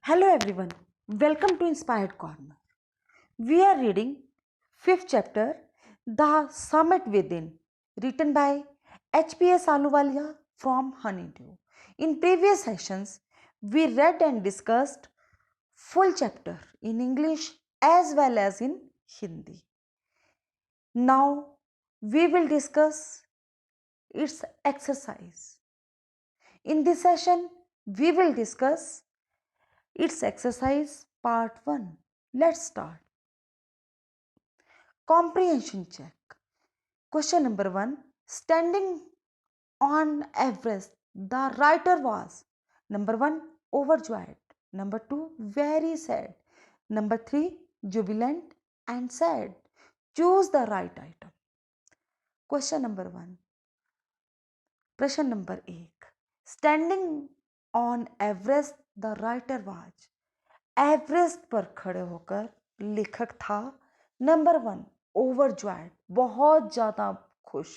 Hello everyone, welcome to Inspired Corner. We are reading 5th chapter, The Summit Within, written by HPS Aluwalia from Honeydew. In previous sessions, we read and discussed full chapter in English as well as in Hindi. Now we will discuss its exercise. In this session, we will discuss its exercise part 1. Let's start. Comprehension check. Question number 1. Standing on Everest, the writer was number 1. Overjoyed. Number 2. Very sad. Number 3. Jubilant and sad. Choose the right item. Question number 1. प्रश्न number 1. Standing on Everest, the writer was. Everest पर खड़े होकर लेखक था number 1 overjoyed, बहुत ज़्यादा खुश.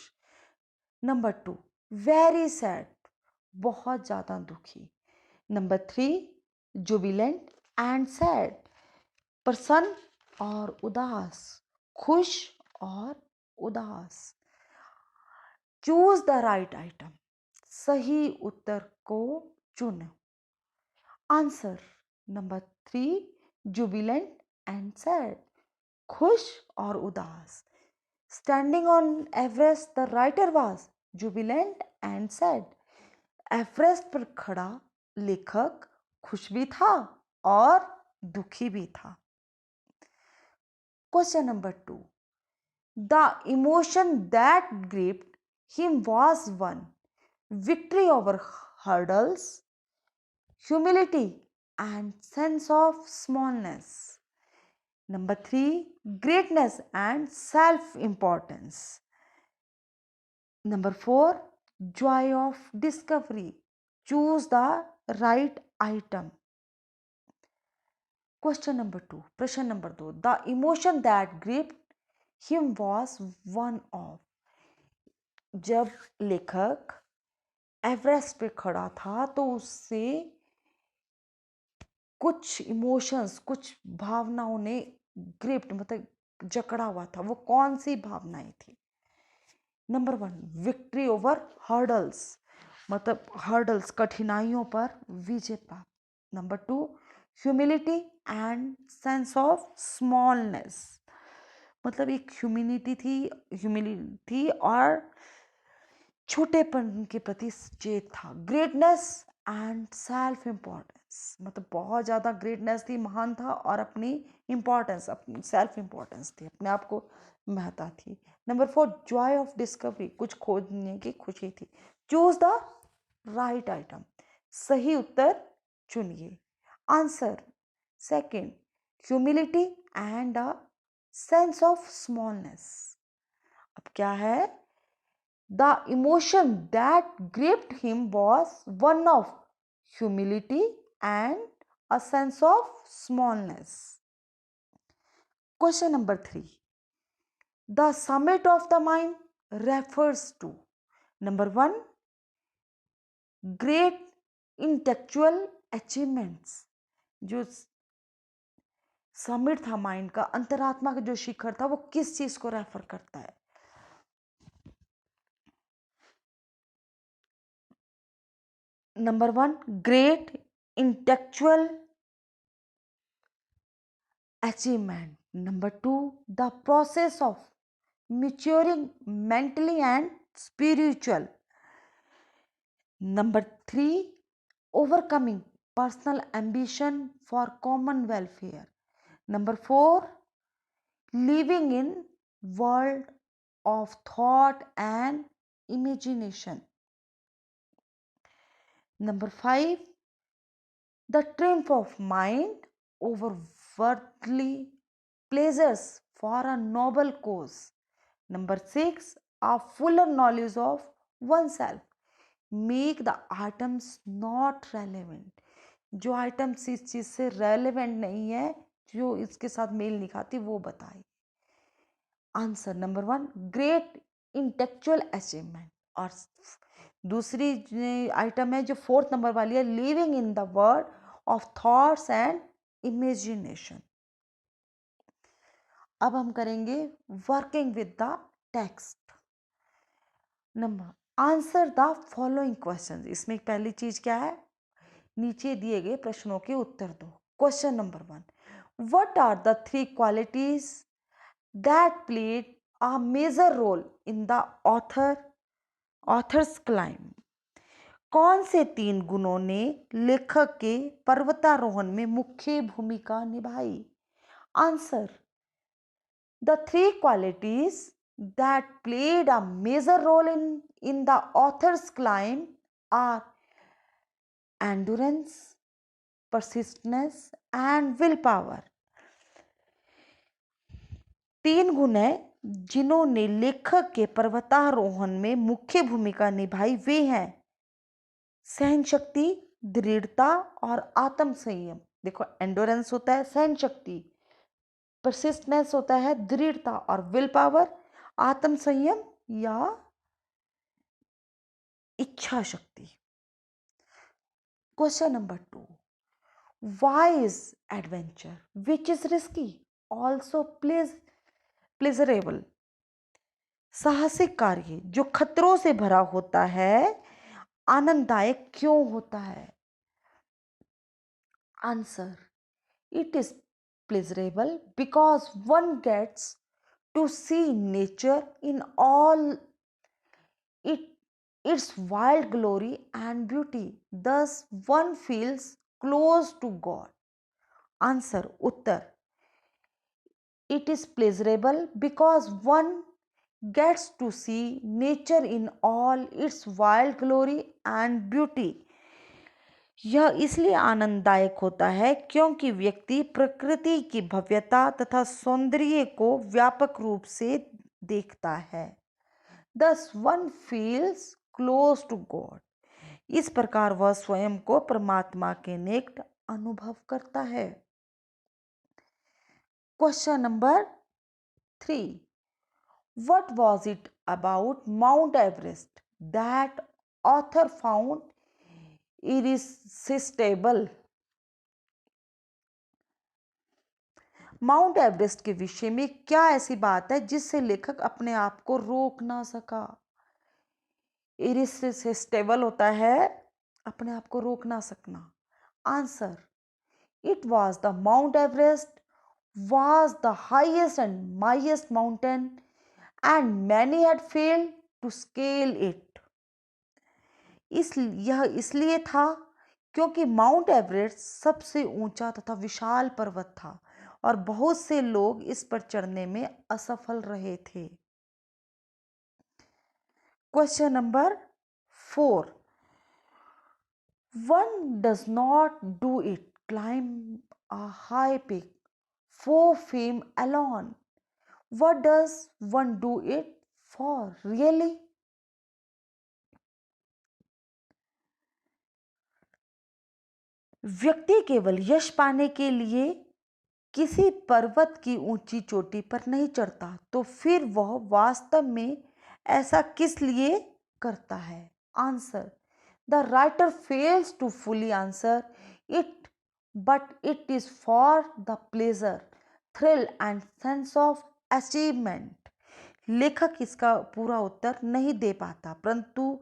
Number 2 very sad, बहुत ज़्यादा दुखी. नंबर 3 जुबिलेंट एंड सैड, प्रसन्न और उदास, खुश और उदास. चूज द राइट आइटम, सही उत्तर को चुनो. Answer number 3 Jubilant and sad, खुश और उदास. Standing on Everest the writer was Jubilant and sad. Everest पर खड़ा लेखक खुश भी था और दुखी भी था. Question number 2. The emotion that gripped him was 1. Victory over hurdles, humility and sense of smallness. Number 3 greatness and self importance. Number 4 joy of discovery. Choose the right item. Question number 2. प्रश्न number 2. The emotion that gripped him was one of. जब लेखक Everest पे खड़ा था तो उससे कुछ emotions, कुछ भावनाओं ने ग्रिप्ट मतलब जकड़ा हुआ था. वो कौन सी भावनाएं थी? नंबर 1 विक्ट्री ओवर हर्डल्स, मतलब हर्डल्स कठिनाइयों पर विजय प्राप्त. Number 2 humility and sense of smallness, मतलब एक ह्यूमिलिटी और छोटेपन के प्रति चेत था. ग्रेटनेस एंड सेल्फ इम्पोर्टेंस, मतलब बहुत ज़्यादा ग्रेटनेस थी, महान था, और अपनी इम्पोर्टेंस, अपनी सेल्फ इम्पोर्टेंस थी, अपने आप को महत्ता थी. नंबर 4 जॉय ऑफ डिस्कवरी, कुछ खोजने की खुशी थी. चूज द राइट आइटम, सही उत्तर चुनिए. Answer second humility and a sense of smallness. अब क्या है? The emotion that gripped him was one of humility and a sense of smallness. Question number 3. The summit of the mind refers to number 1 great intellectual achievements. जो summit था mind का, अंतरात्मा का जो शिखर था, वो किस चीज को रेफर करता है? Number 1 great intellectual achievement. Number 2 the process of maturing mentally and spiritual. Number 3 overcoming personal ambition for common welfare. Number 4 living in world of thought and imagination. Number 5 the triumph of mind over worldly pleasures for a noble cause. Number 6 a fuller knowledge of oneself. Make the items not relevant. जो items इस चीज से relevant नहीं है, जो इसके साथ mail नहीं खाती, वो बताए. Answer number 1 great intellectual achievement. और दूसरी आइटम है जो 4th नंबर वाली है, living in the world of thoughts and imagination. अब हम करेंगे working with the text. Number, answer the following question. इसमें पहली चीज क्या है, नीचे दिए गए प्रश्नों के उत्तर दो। Question number 1, what are the 3 qualities that played a major role in the author's climb. कौन से 3 गुणों ने लेखक के पर्वतारोहण में मुख्य भूमिका निभाई। Answer, the 3 qualities that played a major role in the author's climb are endurance, persistence and willpower। 3 गुण हैं जिन्होंने लेखक के पर्वतारोहण में मुख्य भूमिका निभाई। वे हैं सहन शक्ति, दृढ़ता और आत्म संयम। देखो, एंडोरेंस होता है सहन शक्ति, परसिस्टेंस होता है दृढ़ता, और विल पावर आत्म संयम या इच्छा शक्ति। Question number 2, why is adventure which is risky also pleasurable. साहसिक कार्य जो खतरों से भरा होता है आनंददायक क्यों होता है। Answer, it is pleasurable because one gets to see nature in all its wild glory and beauty. Thus, one feels close to God. Answer, Uttar, it is pleasurable because one gets to see nature in all its wild glory and beauty. यह इसलिए आनंददायक होता है क्योंकि व्यक्ति प्रकृति की भव्यता तथा सौंदर्य को व्यापक रूप से देखता है। Thus one feels close to God। इस प्रकार वह स्वयं को परमात्मा के निकट अनुभव करता है। Question number 3, what was it about Mount Everest that author found irresistible। Mount Everest के विषय में क्या ऐसी बात है जिससे लेखक अपने आप को रोक ना सका। इरिसिस्टिबल होता है अपने आप को रोक ना सकना। Answer, it was the Mount Everest was the highest and mightiest mountain and many had failed to scale it. यह इसलिए था क्योंकि माउंट एवरेस्ट सबसे ऊंचा तथा विशाल पर्वत था और बहुत से लोग इस पर चढ़ने में असफल रहे थे। Question number 4, one does not do it climb a high peak for fame alone. What does one do it for really. व्यक्ति केवल यश पाने के लिए किसी पर्वत की ऊंची चोटी पर नहीं चढ़ता, तो फिर वह वास्तव में ऐसा किस लिए करता है। Answer, the writer fails to fully answer it but it is for the pleasure, thrill and sense of achievement. लेखक इसका पूरा उत्तर नहीं दे पाता, परंतु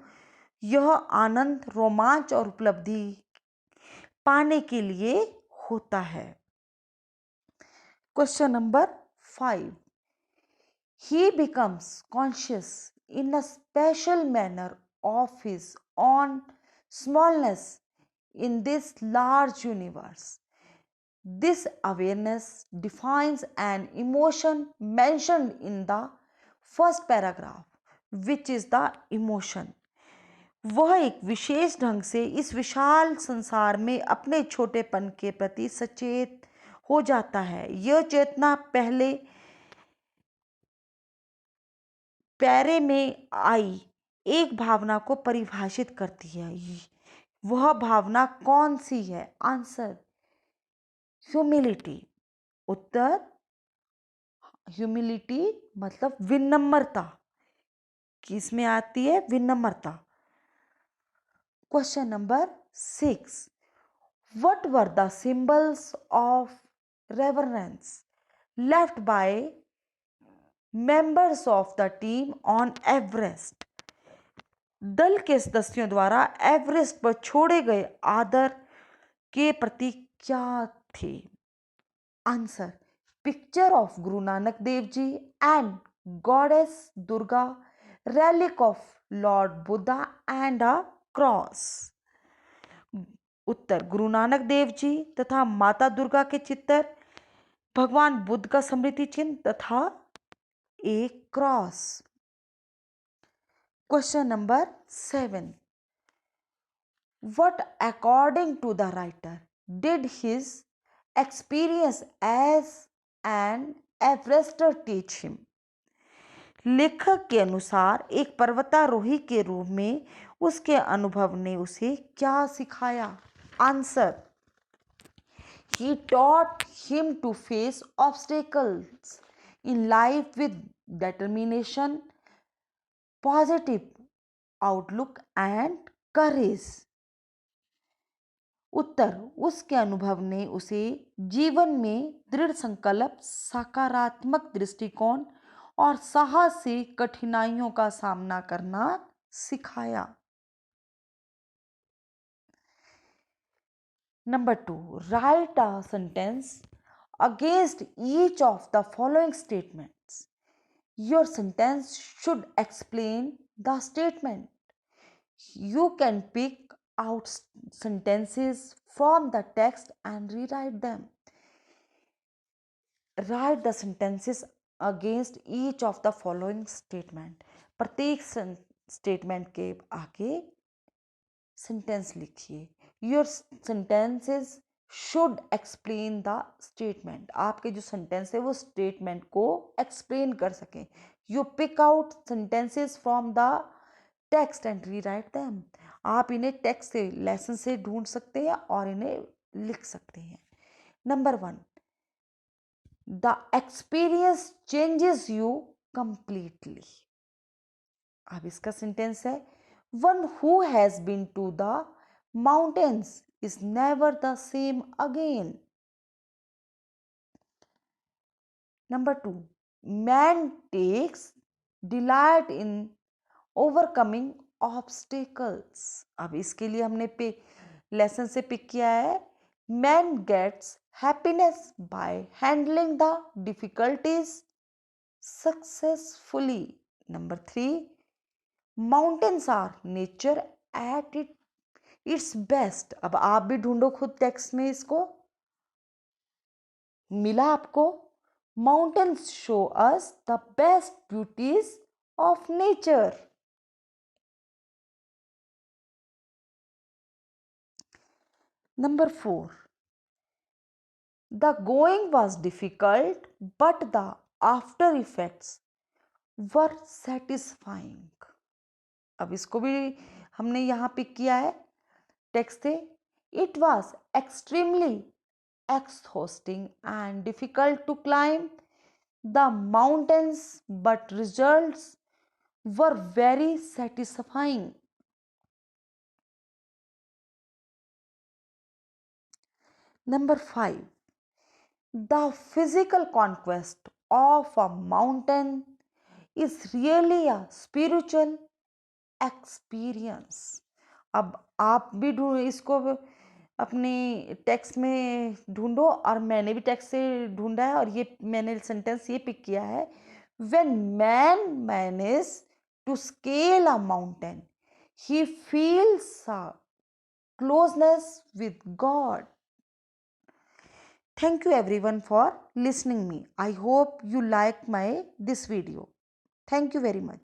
यह आनंद, रोमांच और उपलब्धि पाने के लिए होता है। Question number 5, he becomes conscious in a special manner of his own smallness in this large universe. This awareness defines an emotion mentioned in the first paragraph, which is the emotion। वह एक विशेष ढंग से इस विशाल संसार में अपने छोटेपन के प्रति सचेत हो जाता है। यह चेतना पहले पैरे में आई एक भावना को परिभाषित करती है। वह भावना कौन सी है। Answer, humility. उत्तर, ह्यूमिलिटी मतलब विनम्रता, किसमें आती है, विनम्रता। Question number 6, What were the symbols of reverence left by members of the team on Everest? दल के सदस्यों द्वारा एवरेस्ट पर छोड़े गए आदर के प्रतीक क्या थे? Answer, picture of Guru Nanak Dev ji and goddess Durga, relic of lord Buddha and a cross. उत्तर, गुरु नानक देव जी तथा माता दुर्गा के चित्र, भगवान बुद्ध का स्मृति चिन्ह तथा एक cross. Question number 7, what according to the writer did his experience as an Everester teach him? लेखक के अनुसार एक पर्वतारोही के रूप में उसके अनुभव ने उसे क्या सिखाया? Answer, he taught him to face obstacles in life with determination, positive outlook and courage. उत्तर, उसके अनुभव ने उसे जीवन में दृढ़ संकल्प, सकारात्मक दृष्टिकोण और साहस से कठिनाइयों का सामना करना सिखाया। Number 2, right a sentence against each of the following statements. Your sentence should explain the statement. You can pick out sentences from the text and rewrite them. Write the sentences against each of the following statement. प्रत्येक statement के आगे sentence लिखिए। Your sentences should explain the statement. आपके जो sentence है वो statement को explain कर सकें। You pick out sentences from the text and rewrite them. आप इन्हें टेक्स्ट से, लेसन से ढूंढ सकते हैं और इन्हें लिख सकते हैं। Number 1, the experience changes you completely. अब इसका सेंटेंस है, one who has been to the mountains is never the same again. Number 2, man takes delight in overcoming obstacles. अब इसके लिए हमने लेसन से पिक किया है, man gets happiness by handling the difficulties successfully. Number 3, mountains are nature at its best. अब आप भी ढूंढो खुद टेक्स्ट में इसको। मिला आपको? Mountains show us the best beauties of nature. Number 4, the going was difficult but the after effects were satisfying. अब इसको भी हमने यहां पिक किया है टेक्स्ट से। It was extremely exhausting and difficult to climb the mountains, but results were very satisfying. Number 5, the physical conquest of a mountain is really a spiritual experience. अब आप भी इसको अपने टेक्स्ट में ढूंढो, और मैंने भी टेक्स्ट से ढूंढा है और ये मैंने सेंटेंस ये पिक किया है, when man manage to scale a mountain he feels a closeness with God. Thank you everyone for listening me. I hope you like my this video. Thank you very much.